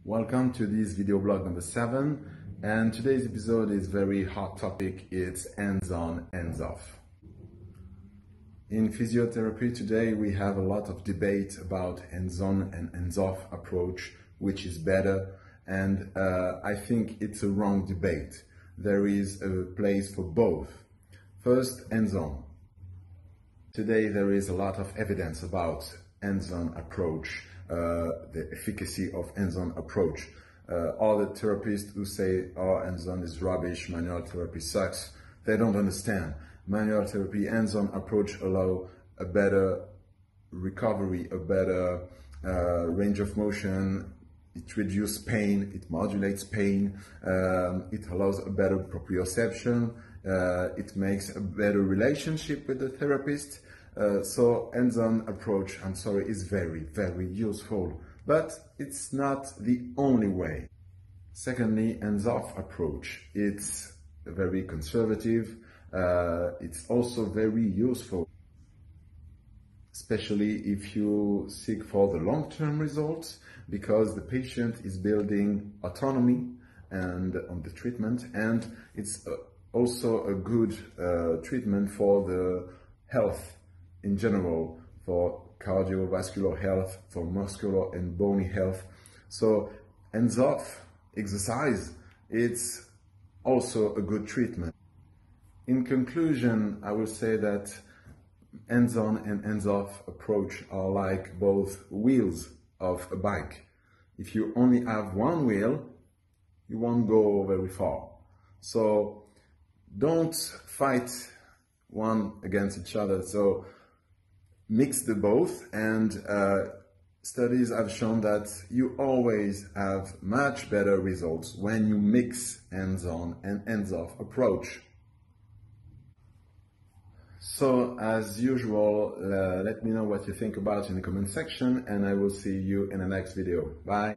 Welcome to this video blog number 7, and today's episode is very hot topic. It's hands-on, hands-off. In physiotherapy today we have a lot of debate about hands-on and hands-off approach, which is better, and I think it's a wrong debate. There is a place for both. First, hands-on. Today there is a lot of evidence about hands-on approach, the efficacy of hands-on approach. All the therapists who say, oh, hands-on is rubbish, manual therapy sucks, they don't understand. Manual therapy, hands-on approach allow a better recovery, a better range of motion. It reduces pain, it modulates pain, it allows a better proprioception, it makes a better relationship with the therapist. So hands-on approach, I'm sorry, is very, very useful, but it's not the only way. Secondly, hands-off approach. It's very conservative. It's also very useful, especially if you seek for the long-term results, because the patient is building autonomy and on the treatment, and it's also a good treatment for the health in general, for cardiovascular health, for muscular and bony health. So hands-off exercise, it's also a good treatment. In conclusion, I will say that hands-on and hands-off approach are like both wheels of a bike. If you only have one wheel, you won't go very far. So don't fight one against each other. So mix the both, and studies have shown that you always have much better results when you mix hands-on and hands-off approach. So as usual, let me know what you think about in the comment section, and I will see you in the next video. Bye!